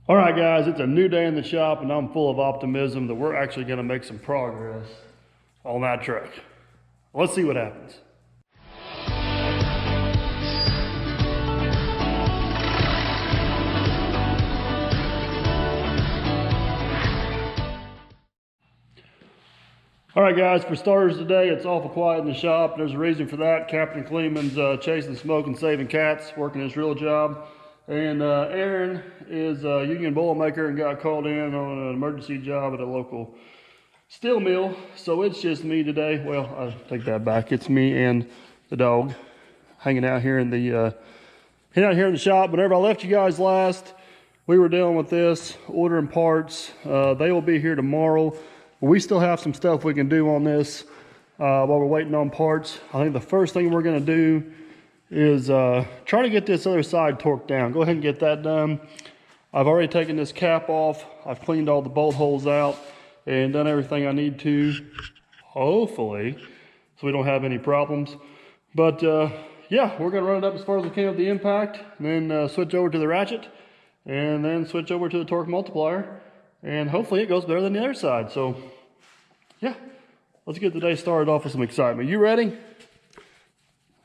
All right, guys, it's a new day in the shop, and I'm full of optimism that we're actually going to make some progress on that truck. Let's see what happens. All right, guys, for starters today, it's awful quiet in the shop. There's a reason for that. Captain Kleeman's chasing smoke and saving cats, working his real job. And Aaron is a union boilermaker and got called in on an emergency job at a local steel mill. So it's just me today. Well, I take that back. It's me and the dog hanging out here in the shop. Whenever I left you guys last, we were dealing with this, ordering parts. They will be here tomorrow. We still have some stuff we can do on this while we're waiting on parts. I think the first thing we're going to do is try to get this other side torqued down. Go ahead and get that done. I've already taken this cap off. I've cleaned all the bolt holes out and done everything I need to, hopefully, so we don't have any problems. But yeah, we're going to run it up as far as we can with the impact, and then switch over to the ratchet, and then switch over to the torque multiplier, and hopefully it goes better than the other side. So yeah, let's get the day started off with some excitement. You ready?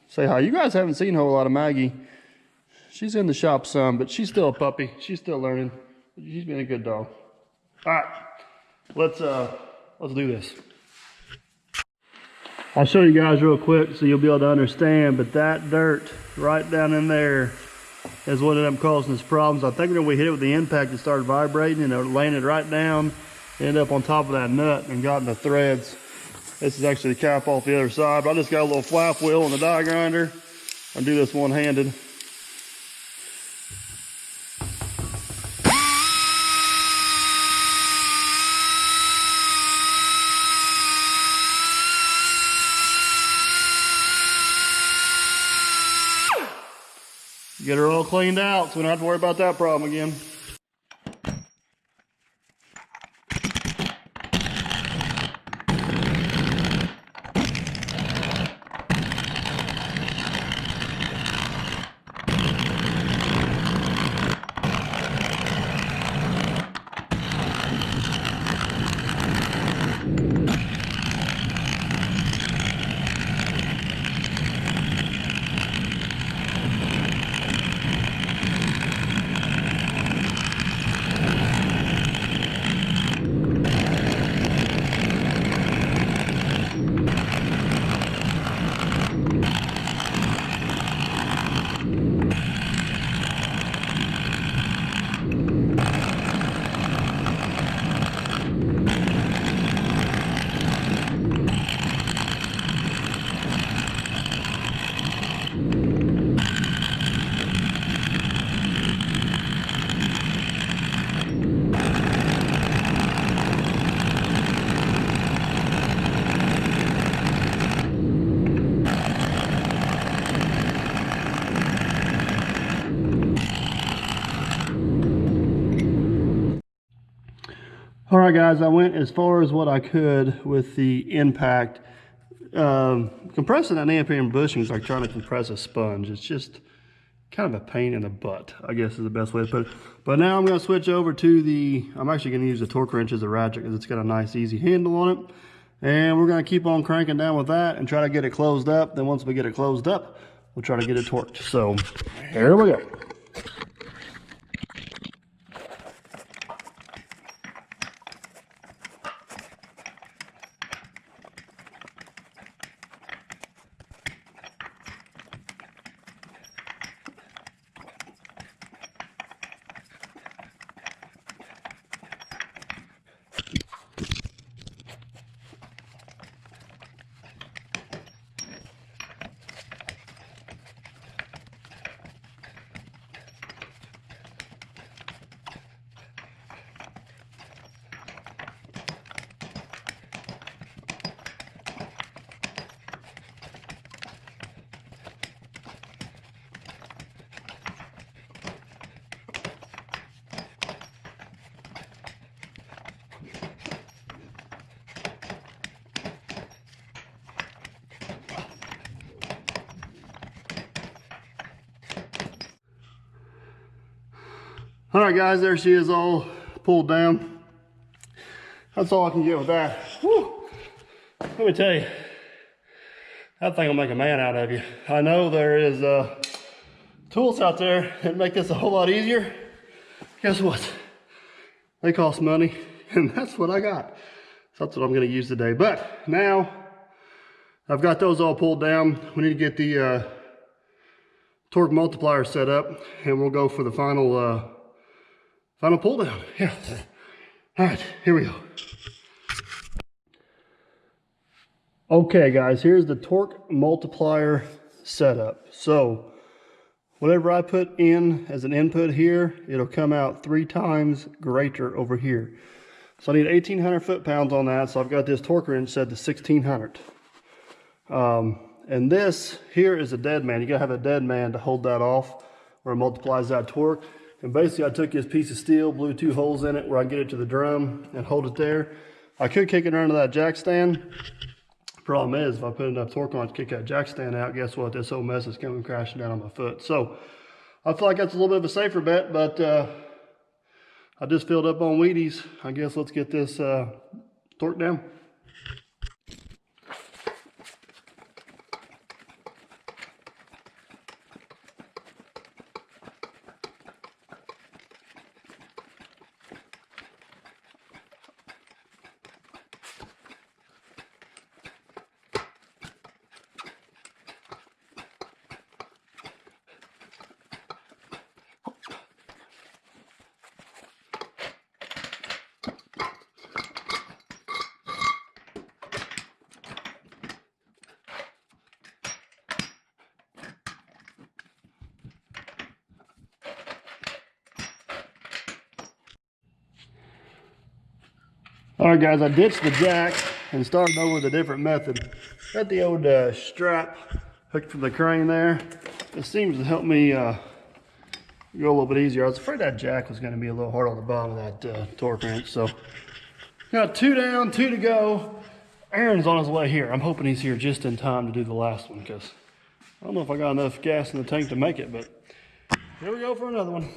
Say hi. You guys haven't seen a whole lot of Maggie. She's in the shop some, but she's still a puppy. She's still learning. She's been a good dog. All right, let's do this. I'll show you guys real quick so you'll be able to understand, but that dirt right down in there is what ended up causing us problems. I think when we hit it with the impact, it started vibrating and it landed right down, ended up on top of that nut and got in the threads. This is actually the cap off the other side, but I just got a little flap wheel and the die grinder. I'll do this one-handed. Get her all cleaned out so we don't have to worry about that problem again. All right, guys, I went as far as what I could with the impact. Compressing an ampere bushing is like trying to compress a sponge. It's just kind of a pain in the butt, I guess is the best way to put it. But now I'm going to switch over to I'm actually going to use the torque wrench as a ratchet because it's got a nice, easy handle on it. And we're going to keep on cranking down with that and try to get it closed up. Then once we get it closed up, we'll try to get it torqued. So here we go. All right, guys, there she is, all pulled down. That's all I can get with that. Whew. Let me tell you, that thing will make a man out of you. I know there is tools out there that make this a whole lot easier. Guess what? They cost money, and that's what I got. So that's what I'm gonna use today. But now, I've got those all pulled down. We need to get the torque multiplier set up, and we'll go for the final final pull down. Yeah. All right, here we go. Okay, guys, here's the torque multiplier setup. So whatever I put in as an input here, it'll come out 3 times greater over here. So I need 1,800 foot-pounds on that. So I've got this torque wrench set to 1,600. And this here is a dead man. You gotta have a dead man to hold that off where it multiplies that torque. And basically I took this piece of steel, blew 2 holes in it where I can get it to the drum and hold it there. I could kick it under that jack stand. Problem is, if I put enough torque on it to kick that jack stand out, guess what? This whole mess is coming crashing down on my foot. So I feel like that's a little bit of a safer bet, but I just filled up on Wheaties. I guess let's get this torque down. All right, guys, I ditched the jack and started over with a different method. Got the old strap hooked from the crane there. This seems to help me go a little bit easier. I was afraid that jack was going to be a little hard on the bottom of that torque wrench. So got 2 down, 2 to go. Aaron's on his way here. I'm hoping he's here just in time to do the last one, because I don't know if I got enough gas in the tank to make it, but here we go for another one.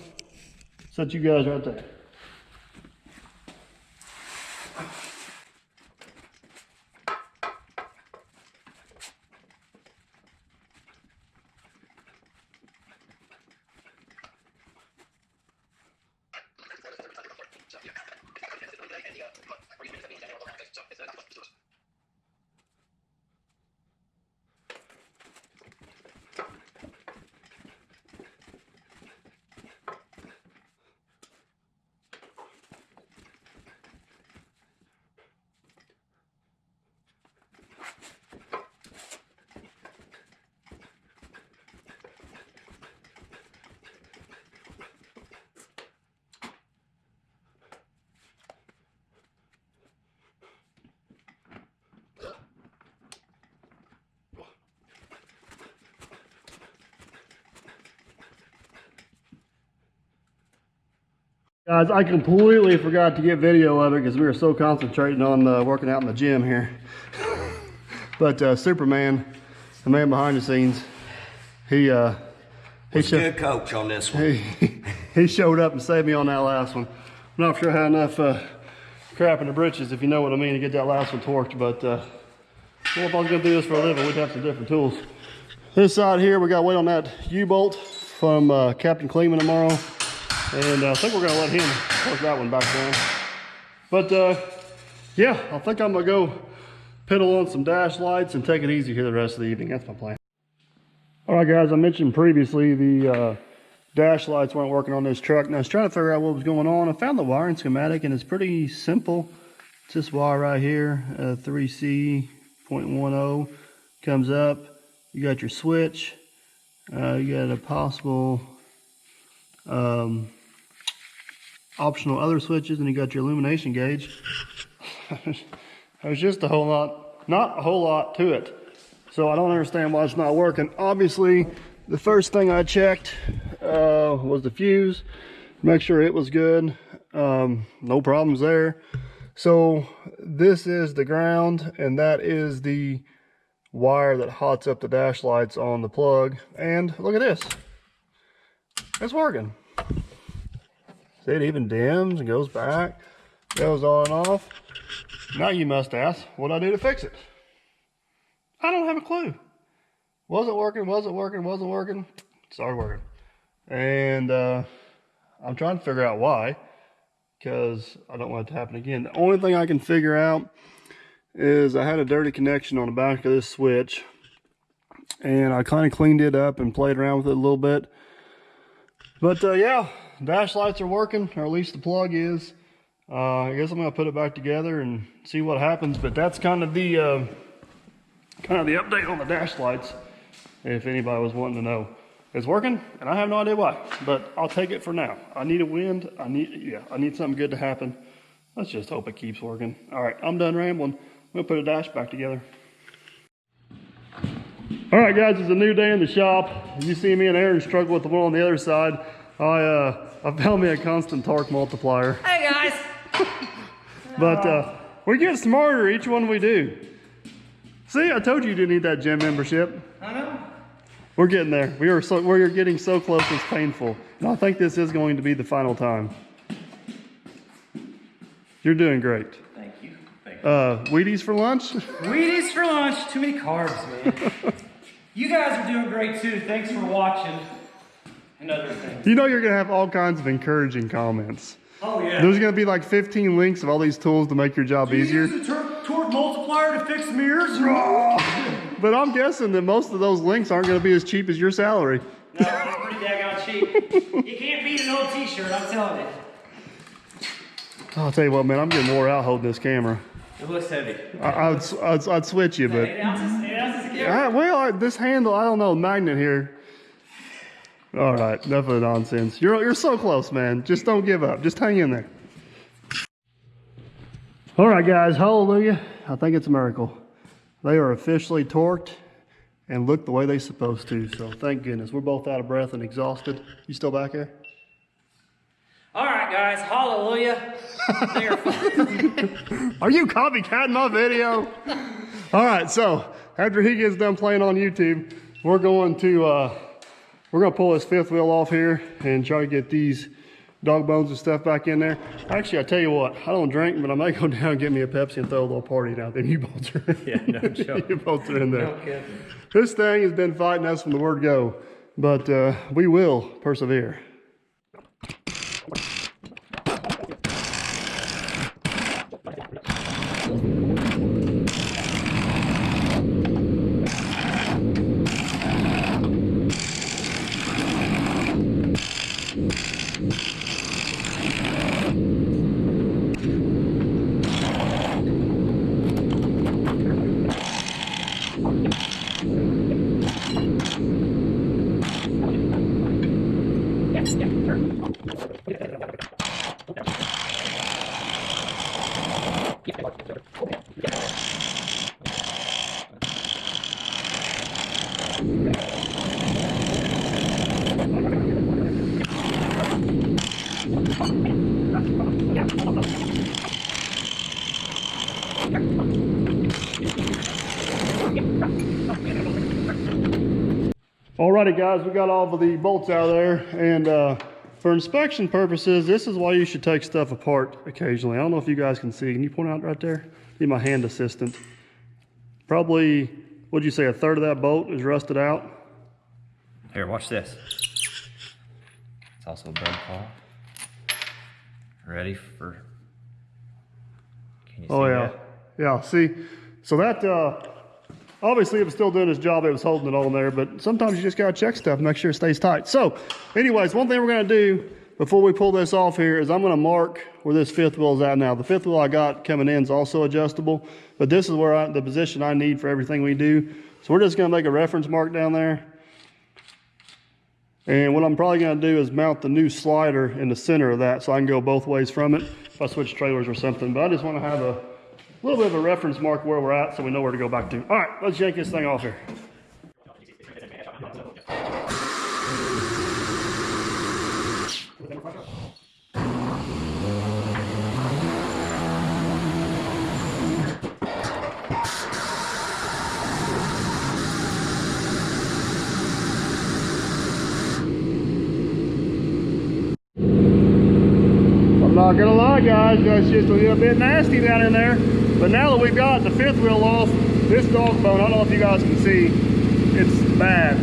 Set you guys right there. Guys, I completely forgot to get video of it because we were so concentrating on working out in the gym here. But Superman, the man behind the scenes, he was a good coach on this one. He showed up and saved me on that last one. I'm not sure I had enough crap in the britches, if you know what I mean, to get that last one torqued. But well, if I was going to do this for a living, we'd have some different tools. This side here, we got weight on that U-bolt from Captain Kleeman tomorrow. And I think we're going to let him torque that one back down. But yeah, I think I'm going to go piddle on some dash lights and take it easy here the rest of the evening. That's my plan. All right, guys, I mentioned previously the dash lights weren't working on this truck. And I was trying to figure out what was going on. I found the wiring schematic, and it's pretty simple. It's this wire right here, 3C.10 comes up. You got your switch. You got a possible optional other switches, and you got your illumination gauge. There's just a whole lot, not a whole lot to it. So I don't understand why it's not working. Obviously, the first thing I checked was the fuse, make sure it was good. No problems there. So this is the ground, and that is the wire that hots up the dash lights on the plug. And look at this, it's working. See, it even dims and goes back, goes on and off. Now you must ask, what do I do to fix it? I don't have a clue. Wasn't working, wasn't working, wasn't working. Started working. And I'm trying to figure out why, because I don't want it to happen again. The only thing I can figure out is I had a dirty connection on the back of this switch, and I kind of cleaned it up and played around with it a little bit. But yeah, dash lights are working, or at least the plug is. I guess I'm gonna put it back together and see what happens. But that's kind of the update on the dash lights, if anybody was wanting to know. It's working, and I have no idea why, but I'll take it for now. I need a wind. I need something good to happen. Let's just hope it keeps working. All right, I'm done rambling. I'm gonna put a dash back together. All right, guys, it's a new day in the shop. You see me and Aaron struggle with the one on the other side. I found me a constant torque multiplier. Hey, guys. But we get smarter each one we do. See, I told you didn't need that gym membership. I know. We're getting there. We're getting so close, it's painful. And I think this is going to be the final time. You're doing great. Thank you. Thank you. Wheaties for lunch? Wheaties for lunch. Too many carbs, man. You guys are doing great too. Thanks for watching and other things. You know you're going to have all kinds of encouraging comments. Oh, yeah. There's going to be like 15 links of all these tools to make your job easier. Use the torque multiplier to fix mirrors? But I'm guessing that most of those links aren't going to be as cheap as your salary. No, it's pretty daggone cheap. You can't beat an old t-shirt, I'm telling you. I'll tell you what, man, I'm getting wore out holding this camera. It looks heavy. I'd switch you, but... 8 ounces? 8 ounces again? Well, this handle, I don't know, magnet here. All right, enough of the nonsense. You're so close, man. Just don't give up. Just hang in there. All right, guys, hallelujah. I think it's a miracle. They are officially torqued and look the way they're supposed to. So thank goodness. We're both out of breath and exhausted. You still back here? All right, guys, hallelujah. Are you copycatting my video? All right, so after he gets done playing on YouTube, we're going to pull this fifth wheel off here and try to get these dog bones and stuff back in there. Actually, I tell you what, I don't drink, but I may go down and get me a Pepsi and throw a little party down there. You bolts are in. Yeah, no joke. You bolts are in there. No kidding. This thing has been fighting us from the word go, but we will persevere. Alrighty guys, we got all of the bolts out of there, and for inspection purposes, this is why you should take stuff apart occasionally. I don't know if you guys can see. Can you point out right there? Be my hand assistant. Probably, what'd you say, a third of that bolt is rusted out? Here, watch this. It's also a bud paw. Ready for... Can you see that? Yeah, see? So that, obviously it was still doing its job, it was holding it on there, but sometimes you just gotta check stuff and make sure it stays tight. So, anyways, one thing we're gonna do before we pull this off here is I'm gonna mark where this fifth wheel is at now. The fifth wheel I got coming in is also adjustable, but this is where the position I need for everything we do. So we're just gonna make a reference mark down there. And what I'm probably gonna do is mount the new slider in the center of that so I can go both ways from it if I switch trailers or something. But I just wanna have a little bit of a reference mark where we're at so we know where to go back to. All right, let's yank this thing off here. not gonna lie, guys, that's just a little bit nasty down in there. But now that we've got the fifth wheel off, this dog bone, I don't know if you guys can see, it's bad.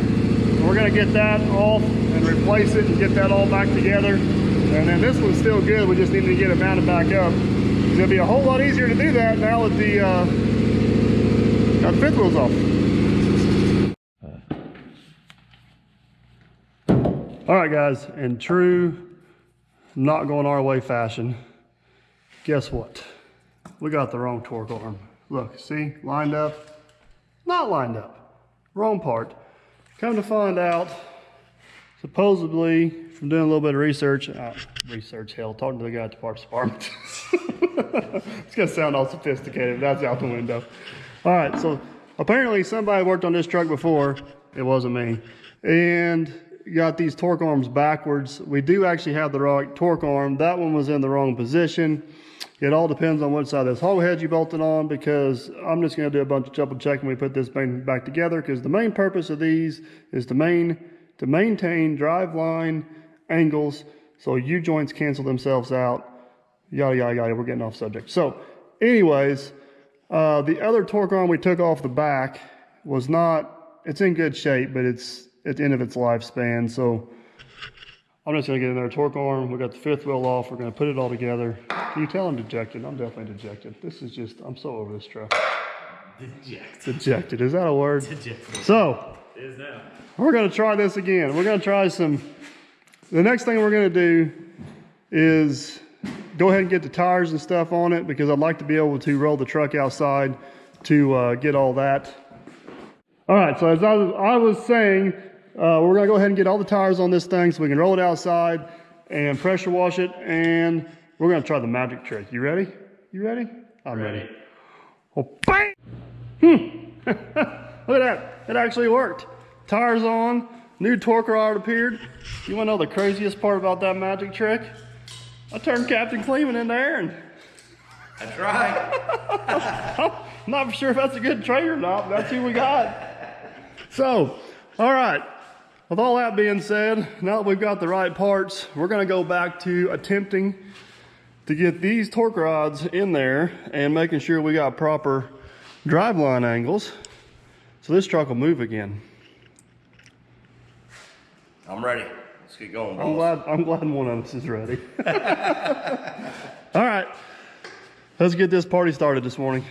So we're gonna get that off and replace it and get that all back together. And then this one's still good, we just need to get it mounted back up. It's gonna be a whole lot easier to do that now that the got the fifth wheels off. All right, guys, in true not going our way fashion, guess what? We got the wrong torque arm. Look, see, lined up, not lined up, wrong part. Come to find out, supposedly, from doing a little bit of research, talking to the guy at the parts department. It's gonna sound all sophisticated, but that's out the window. All right, so apparently somebody worked on this truck before, it wasn't me, and got these torque arms backwards. We do actually have the right torque arm. That one was in the wrong position. It all depends on what side of this hog head you bolted on, because I'm just going to do a bunch of double checking when we put this thing back together, because the main purpose of these is to maintain drive line angles so U-joints cancel themselves out, yada, yada, yada. We're getting off subject. So anyways, the other torque arm we took off the back was not, it's in good shape, but it's at the end of its lifespan. So I'm just gonna get another torque arm. We got the fifth wheel off. We're gonna put it all together. Can you tell I'm dejected? I'm definitely dejected. This is just, I'm so over this truck. Dejected, is that a word? Dejected. So, It is now. we're gonna try this again. We're gonna try the next thing we're gonna do is go ahead and get the tires and stuff on it, because I'd like to be able to roll the truck outside to get all that. All right, so as I was saying, we're gonna go ahead and get all the tires on this thing so we can roll it outside and pressure wash it, and we're gonna try the magic trick. You ready? You ready? I'm ready. Oh, bang! Look at that, it actually worked. Tires on, new torque rod appeared. You wanna know the craziest part about that magic trick? I turned Captain Kleeman and Aaron. That's right. I'm not sure if that's a good trade or not, but that's who we got. So, all right, with all that being said, now that we've got the right parts, we're gonna go back to attempting to get these torque rods in there and making sure we got proper driveline angles so this truck will move again. I'm ready. Let's get going, boss. I'm glad one of us is ready. All right, let's get this party started this morning.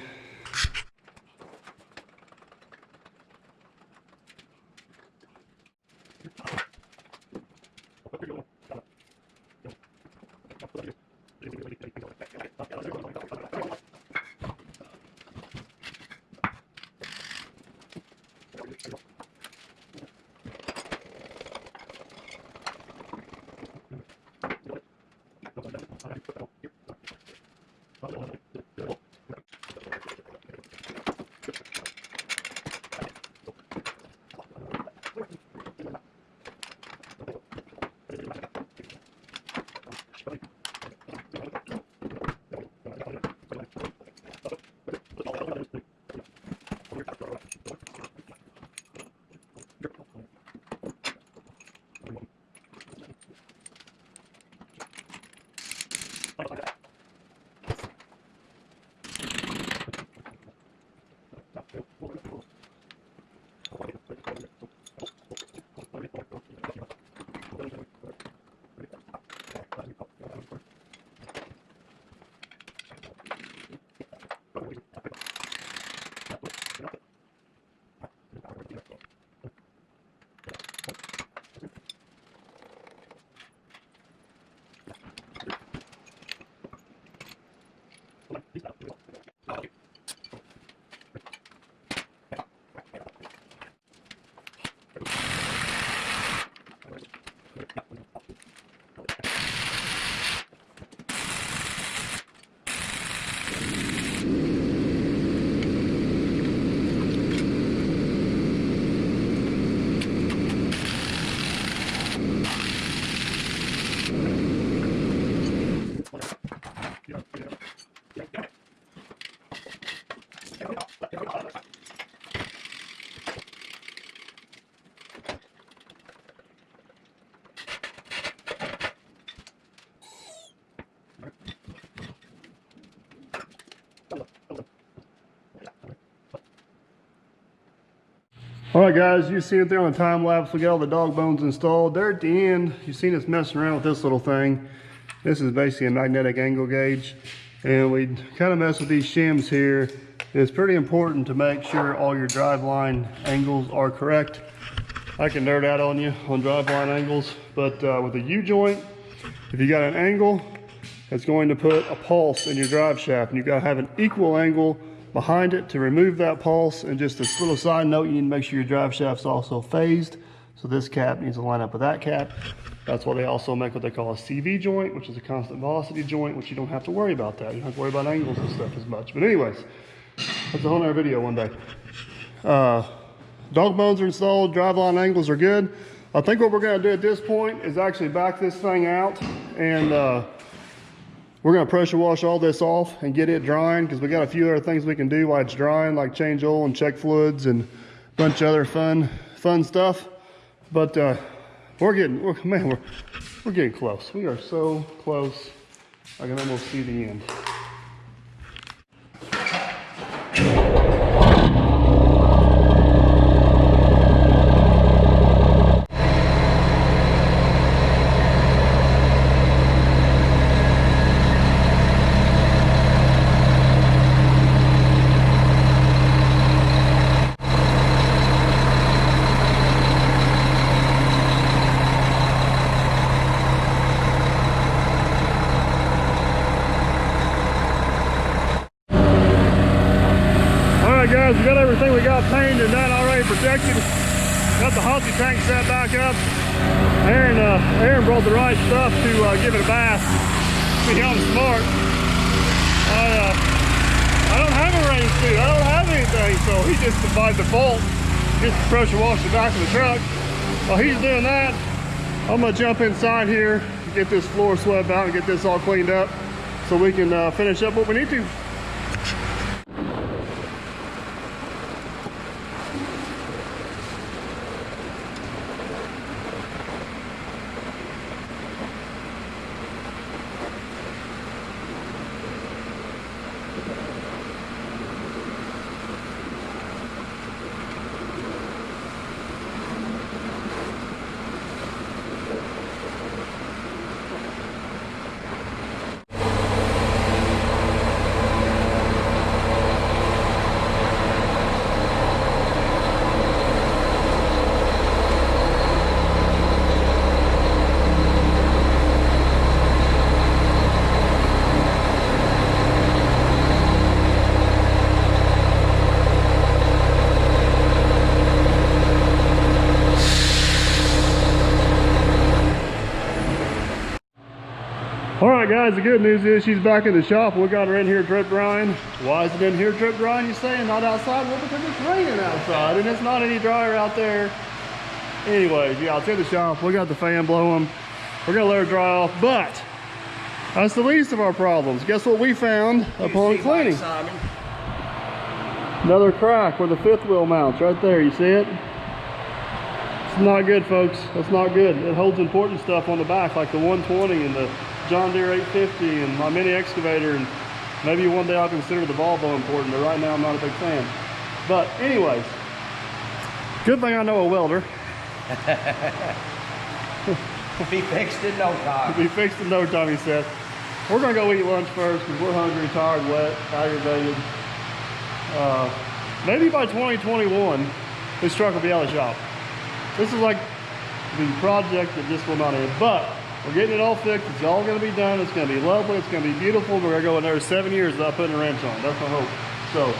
All right, guys, you see it there on the time lapse. We got all the dog bones installed. There at the end, you've seen us messing around with this little thing. This is basically a magnetic angle gauge. And we kind of mess with these shims here. It's pretty important to make sure all your driveline angles are correct. I can nerd out on you on driveline angles, but with a U-joint, if you got an angle, it's going to put a pulse in your drive shaft, and you've got to have an equal angle behind it to remove that pulse. And just this little side note, you need to make sure your drive shaft's also phased. So this cap needs to line up with that cap. That's why they also make what they call a CV joint, which is a constant velocity joint, which you don't have to worry about that. You don't have to worry about angles and stuff as much. But anyways, that's a whole nother video one day. Dog bones are installed, driveline angles are good. I think what we're gonna do at this point is actually back this thing out, and we're gonna pressure wash all this off and get it drying, because we got a few other things we can do while it's drying, like change oil and check fluids and a bunch of other fun stuff. But we're getting close. We are so close. I can almost see the end. Guys, we got everything we got painted and done already, protected. Got the hockey tank set back up. Aaron brought the right stuff to give it a bath. See, I'm smart. I don't have a rain suit. I don't have anything, so he just by default gets to pressure wash the back of the truck. While he's doing that, I'm gonna jump inside here, get this floor swept out, and get this all cleaned up so we can finish up what we need to. All right, guys, the good news is she's back in the shop. We got her in here drip drying. Why is it in here drip drying, you say, and not outside? Well, because it's raining outside and it's not any drier out there. Anyways, yeah, it's in the shop. We got the fan blowing. We're gonna let her dry off, but that's the least of our problems. Guess what we found upon cleaning? Another crack where the fifth wheel mounts, right there, you see it? It's not good, folks. That's not good. It holds important stuff on the back, like the 120 and the John Deere 850 and my mini excavator, and maybe one day I'll consider the Volvo important, but right now I'm not a big fan. But anyways, good thing I know a welder. Be fixed in no time. Be fixed in no time, he said. We're gonna go eat lunch first because we're hungry, tired, wet, aggravated. Maybe by 2021, this truck will be out of the shop. This is like the project that just will not end, but we're getting it all fixed. It's all going to be done. It's going to be lovely. It's going to be beautiful. We're going to go another 7 years without putting a wrench on. That's my hope. So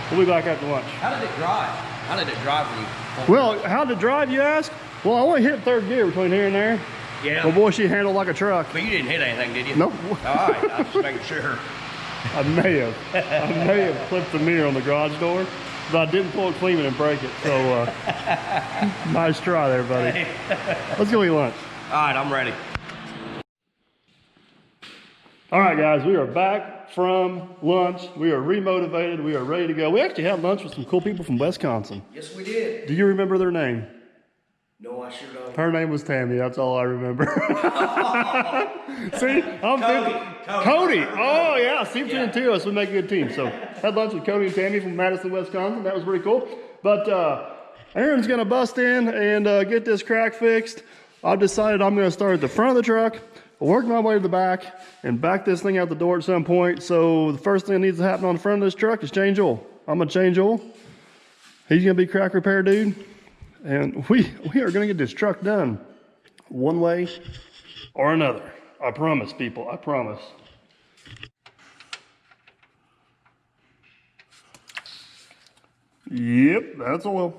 we'll be back after lunch. How did it drive? How did it drive when you... Well, how did it drive, you ask? Well, I only hit third gear between here and there. Yeah. But boy, she handled like a truck. But you didn't hit anything, did you? Nope. All right, I was just making sure. I may have clipped the mirror on the garage door, but I didn't pull a Kleeman and break it. So nice try there, buddy. Let's go eat lunch. All right, I'm ready. All right, guys, we are back from lunch. We are remotivated. We are ready to go. We actually had lunch with some cool people from Wisconsin. Yes, we did. Do you remember their name? No, I sure don't. Her name was Tammy. That's all I remember. See, I'm Cody. Oh, yeah. See, between the two of us, we make a good team. So, had lunch with Cody and Tammy from Madison, Wisconsin. That was pretty cool. But Aaron's gonna bust in and get this crack fixed. I've decided I'm gonna start at the front of the truck, work my way to the back, and back this thing out the door at some point. So the first thing that needs to happen on the front of this truck is change oil. I'm gonna change oil. He's gonna be crack repair dude. And we are gonna get this truck done one way or another. I promise, people, I promise. Yep, that's oil.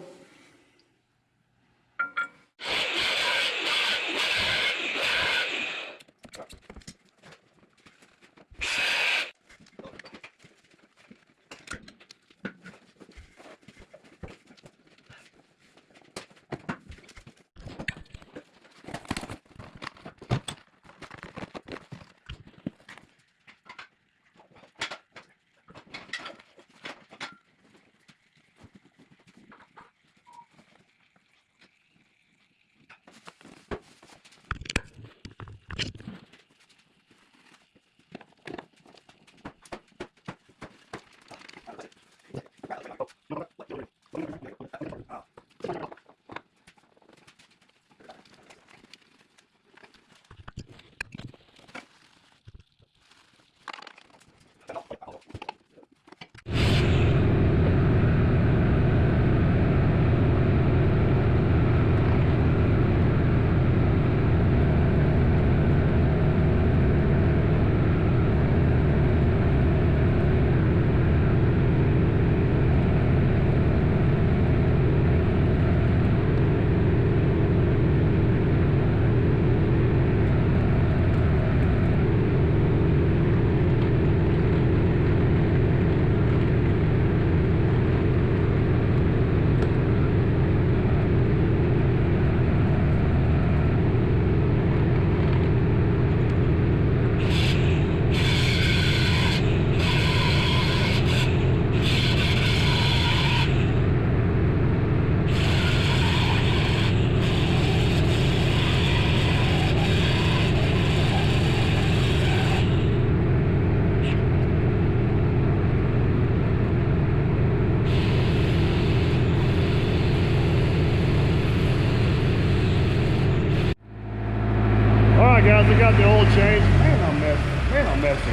Guys, I got the oil change. Man, I'm messy.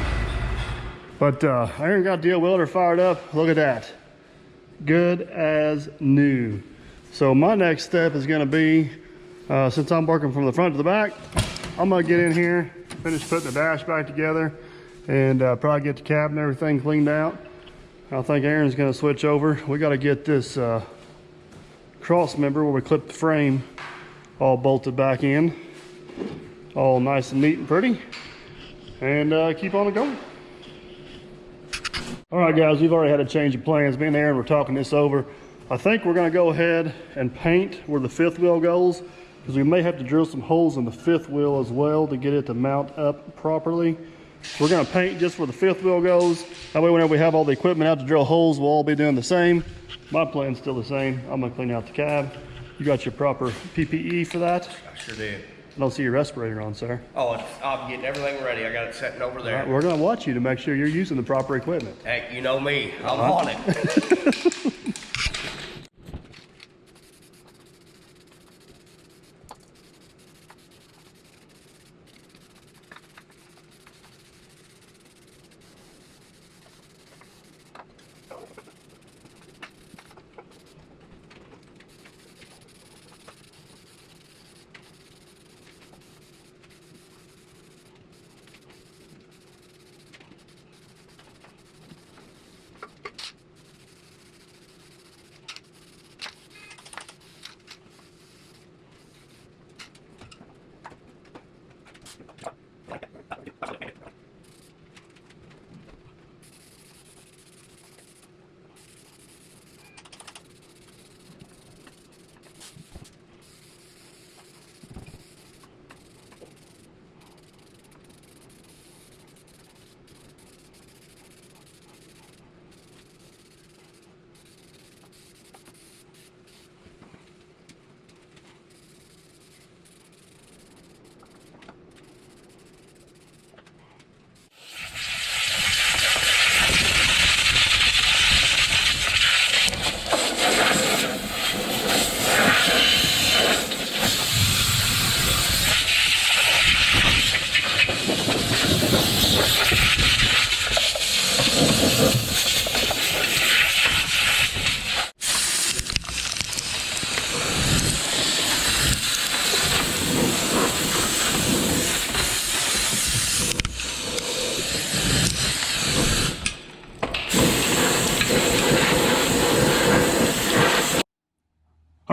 But Aaron got the welder fired up. Look at that. Good as new. So my next step is gonna be, since I'm working from the front to the back, I'm gonna get in here, finish putting the dash back together, and probably get the cab and everything cleaned out. I think Aaron's gonna switch over. We gotta get this cross member where we clip the frame all bolted back in. All nice and neat and pretty, and keep on it going. All right, guys, we've already had a change of plans. Me and Aaron were talking this over. I think we're gonna go ahead and paint where the fifth wheel goes, because we may have to drill some holes in the fifth wheel as well to get it to mount up properly. We're gonna paint just where the fifth wheel goes. That way, whenever we have all the equipment out to drill holes, we'll all be doing the same. My plan's still the same. I'm gonna clean out the cab. You got your proper PPE for that? I sure did. I don't see your respirator on, sir. Oh, I'm getting everything ready. I got it sitting over there. All right, we're gonna watch you to make sure you're using the proper equipment. Heck, you know me. I'm on it.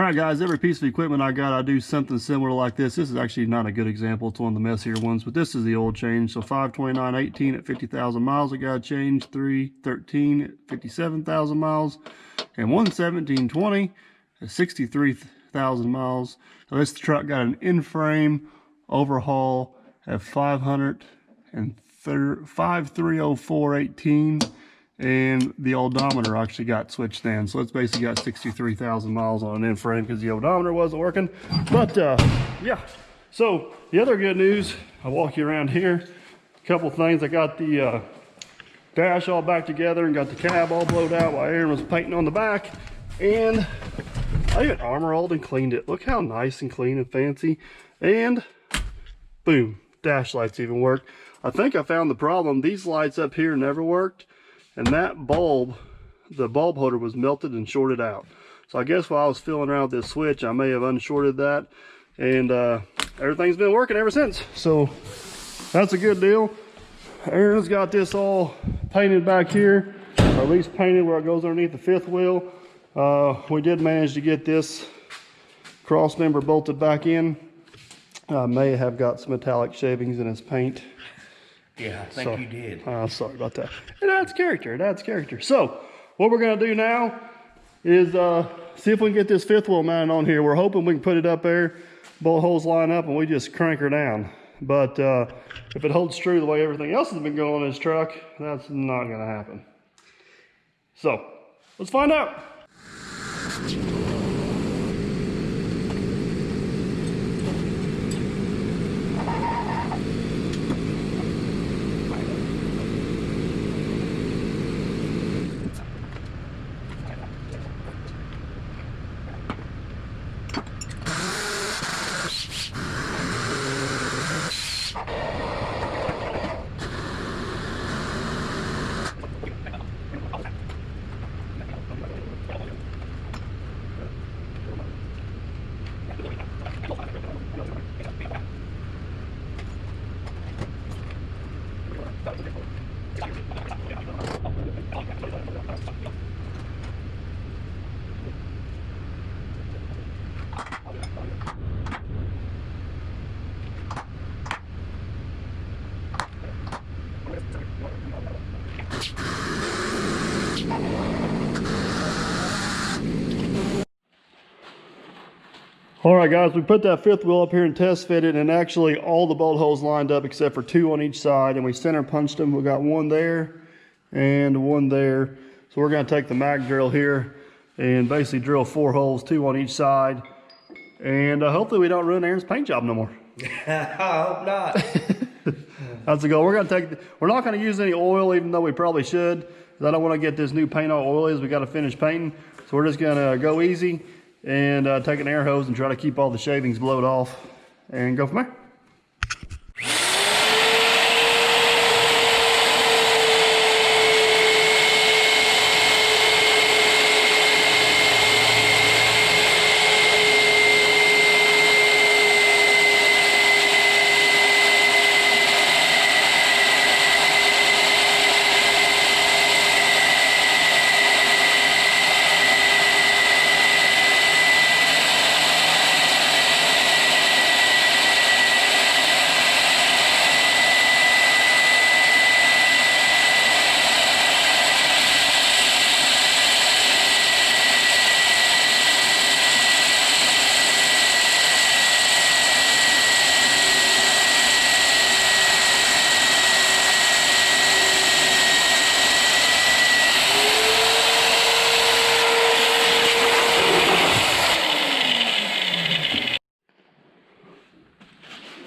right, guys, every piece of equipment I got, I do something similar like this. This is actually not a good example. It's one of the messier ones, but this is the oil change. So 529.18 at 50,000 miles, I got changed. 313 at 57,000 miles, and 117.20 at 63,000 miles. So this truck got an in-frame overhaul at 503.04.18. And the odometer actually got switched in, so it's basically got 63,000 miles on an in-frame because the odometer wasn't working. But yeah, so the other good news, I'll walk you around here. A couple things. I got the dash all back together and got the cab all blowed out while Aaron was painting on the back. And I even armor-rolled and cleaned it. Look how nice and clean and fancy. And boom, dash lights even work. I think I found the problem. These lights up here never worked. And that bulb, the bulb holder was melted and shorted out. So I guess while I was feeling around with this switch, I may have unshorted that. And everything's been working ever since. So that's a good deal. Aaron's got this all painted back here, or at least painted where it goes underneath the fifth wheel. We did manage to get this cross member bolted back in. I may have got some metallic shavings in his paint. Yeah, I think you did. Sorry about that. It adds character. It adds character. So what we're going to do now is see if we can get this fifth wheel mounted on here. We're hoping we can put it up there, bolt holes line up, and we just crank her down. But if it holds true the way everything else has been going on this truck, that's not going to happen. So let's find out. All right, guys, we put that fifth wheel up here and test fitted, and actually all the bolt holes lined up except for 2 on each side, and we center punched them. We got 1 there and 1 there. So we're going to take the Mack drill here and basically drill 4 holes, 2 on each side, and hopefully we don't ruin Aaron's paint job no more. I hope not. That's the goal. We're not going to use any oil, even though we probably should, because I don't want to get this new paint all oily as we got to finish painting. So we're just going to go easy and take an air hose and try to keep all the shavings blowed off and go from there.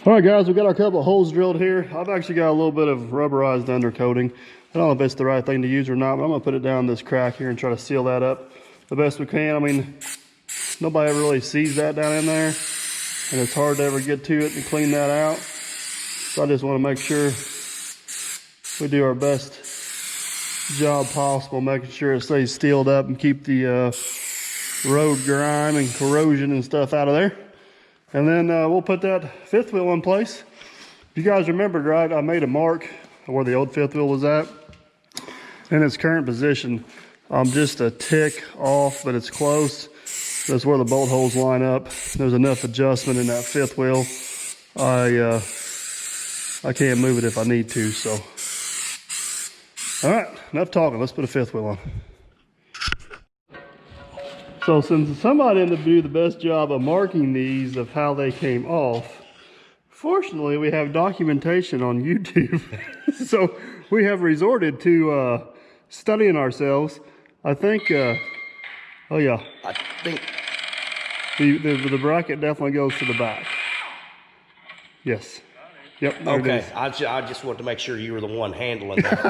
All right, guys, we got our couple of holes drilled here. I've actually got a little bit of rubberized undercoating. I don't know if it's the right thing to use or not, but I'm gonna put it down this crack here and try to seal that up the best we can. I mean, nobody ever really sees that down in there, and it's hard to ever get to it and clean that out. So I just want to make sure we do our best job possible, making sure it stays sealed up and keep the road grime and corrosion and stuff out of there. And then we'll put that fifth wheel in place. If you guys remembered, right, I made a mark where the old fifth wheel was at. In its current position, I'm just a tick off, but it's close. That's where the bolt holes line up. There's enough adjustment in that fifth wheel. I can't move it if I need to, so. All right, enough talking. Let's put a fifth wheel on. So since somebody didn't do the best job of marking these of how they came off, fortunately we have documentation on YouTube. So we have resorted to studying ourselves. I think, oh yeah. I think. The bracket definitely goes to the back. Yes. Yep. There Okay. it is. I just wanted to make sure you were the one handling that.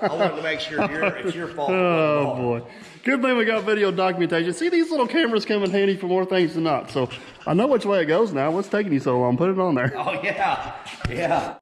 I wanted to make sure it's your fault. Oh boy. Good thing we got video documentation. See, these little cameras come in handy for more things than not. So I know which way it goes now. What's taking you so long? Put it on there. Oh yeah. Yeah.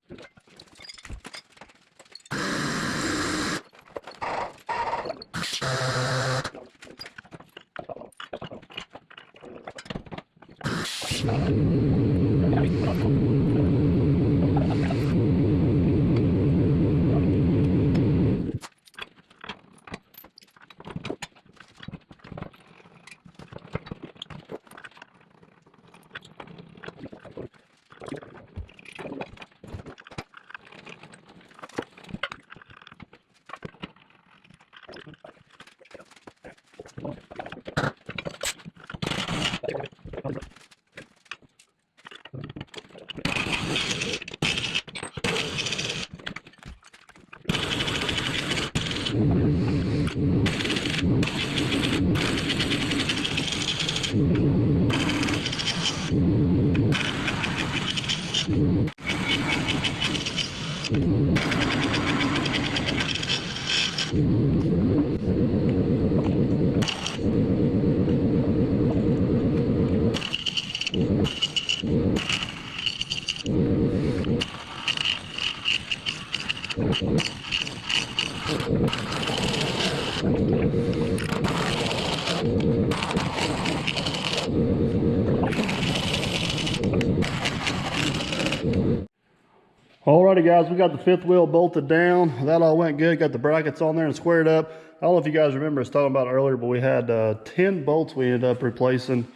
Alrighty guys, we got the fifth wheel bolted down. That all went good. Got the brackets on there and squared up. I don't know if you guys remember us talking about it earlier, but we had 10 bolts we ended up replacing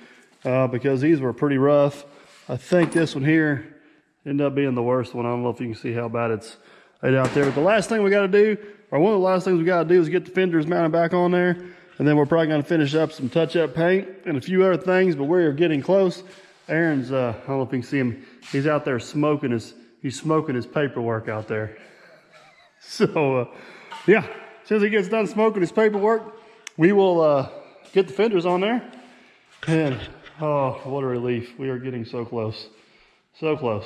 because these were pretty rough. I think this one here ended up being the worst one. I don't know if you can see how bad it's laid out there. But the last thing we got to do, or one of the last things we got to do, is get the fenders mounted back on there. And then we're probably going to finish up some touch-up paint and a few other things, but we're getting close. Aaron's, I don't know if you can see him, he's out there smoking his paperwork out there. So, yeah, as soon as he gets done smoking his paperwork, we will get the fenders on there. And, oh, what a relief. We are getting so close. So close.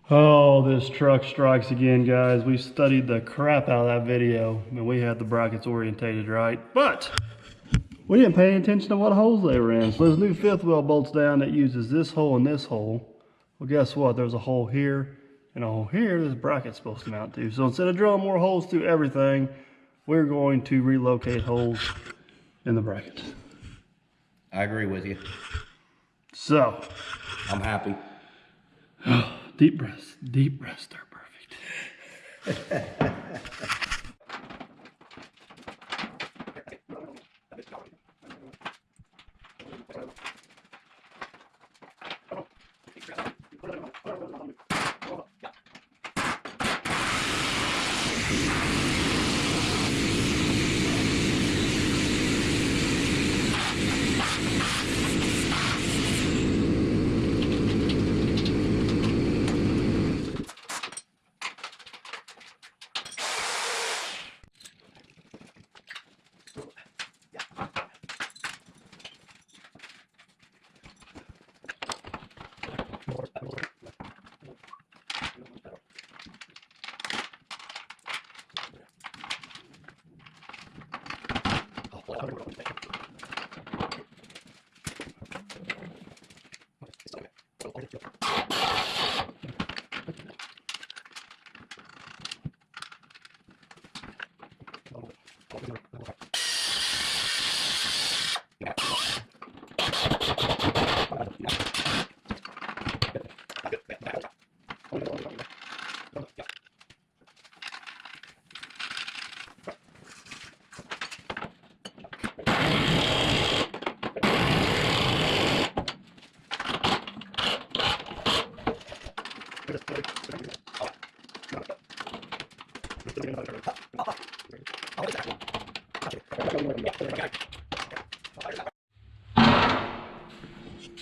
Oh, this truck strikes again, guys. We studied the crap out of that video, and we had the brackets orientated right, but we didn't pay attention to what holes they were in. So this new fifth wheel bolts down that uses this hole and this hole. Well, guess what? There's a hole here and a hole here this bracket's supposed to mount to. So instead of drilling more holes through everything, we're going to relocate holes in the bracket. I agree with you. So, I'm happy. deep breaths are perfect.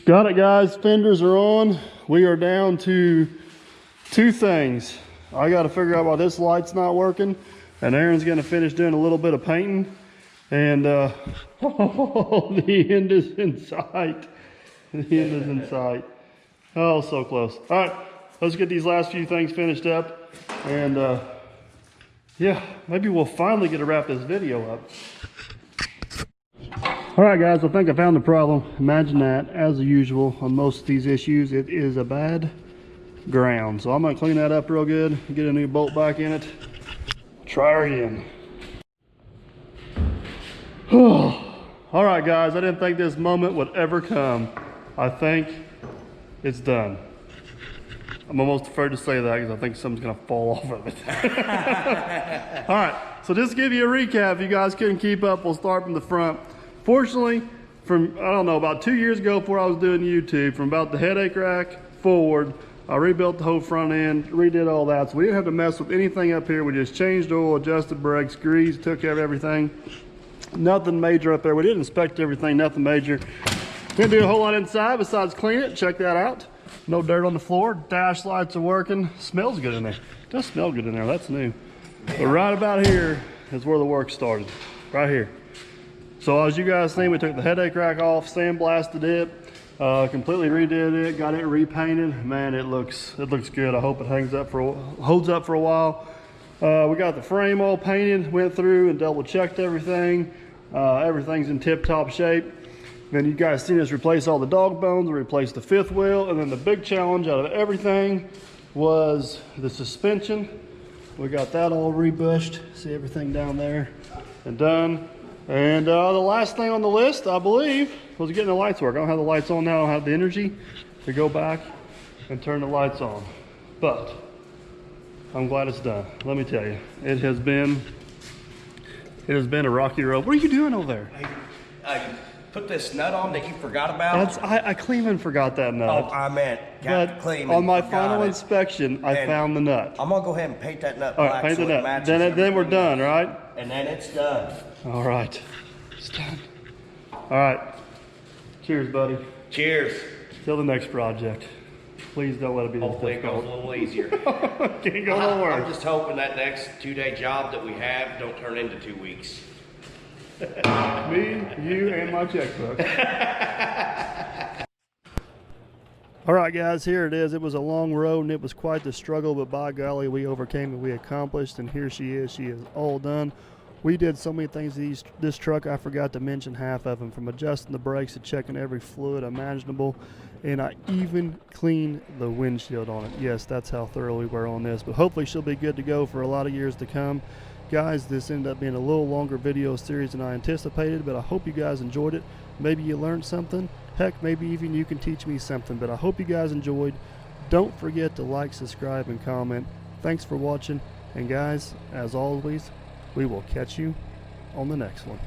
Got it, guys. Fenders are on. We are down to two things. I got to figure out why this light's not working, and Aaron's going to finish doing a little bit of painting. And oh, the end is in sight. The end is in sight. Oh, so close. All right, let's get these last few things finished up, and yeah, maybe we'll finally get to wrap this video up. All right, guys, I think I found the problem. Imagine that, as usual, on most of these issues, it is a bad ground. So I'm gonna clean that up real good, get a new bolt back in it, try her again. All right, guys, I didn't think this moment would ever come. I think it's done. I'm almost afraid to say that because I think something's gonna fall off of it. All right, so just to give you a recap, if you guys couldn't keep up, we'll start from the front. Fortunately, from, I don't know, about 2 years ago before I was doing YouTube, from about the headache rack forward, I rebuilt the whole front end, redid all that. So we didn't have to mess with anything up here. We just changed oil, adjusted brakes, greased, took care of everything. Nothing major up there. We didn't inspect everything, nothing major. Didn't do a whole lot inside besides clean it. Check that out. No dirt on the floor. Dash lights are working. Smells good in there. It does smell good in there. That's new. But right about here is where the work started. Right here. So as you guys see, we took the headache rack off, sandblasted it, completely redid it, got it repainted. Man, it looks good. I hope it holds up for a while. We got the frame all painted, went through and double checked everything. Everything's in tip-top shape. Then you guys seen us replace all the dog bones, replace the fifth wheel, and then the big challenge out of everything was the suspension. We got that all rebushed. See everything down there and done. And the last thing on the list, I believe, was getting the lights work. I don't have the lights on now. I don't have the energy to go back and turn the lights on. But I'm glad it's done. Let me tell you, it has been a rocky road. What are you doing over there? I put this nut on that you forgot about. I clean and forgot that nut. Oh, I meant Captain Kleeman. On my final inspection, I found the nut. I'm gonna go ahead and paint that nut All black. right, paint so the it nut. matches Then we're done, right? And then it's done. All right, it's done. All right, cheers, buddy. Cheers. Till the next project. Please don't let it be this Hopefully it goes a difficult. little easier. Can't go nowhere. I'm just hoping that next 2-day job that we have don't turn into 2 weeks. Me, you, and my checkbook. All right, guys, here it is. It was a long road, and it was quite the struggle, but by golly, we overcame and we accomplished, and here she is. She is all done. We did so many things to this truck, I forgot to mention half of them, from adjusting the brakes to checking every fluid imaginable, and I even cleaned the windshield on it. Yes, that's how thorough we were on this, but hopefully she'll be good to go for a lot of years to come. Guys, this ended up being a little longer video series than I anticipated, but I hope you guys enjoyed it. Maybe you learned something. Heck, maybe even you can teach me something, but I hope you guys enjoyed. Don't forget to like, subscribe, and comment. Thanks for watching, and guys, as always, we will catch you on the next one.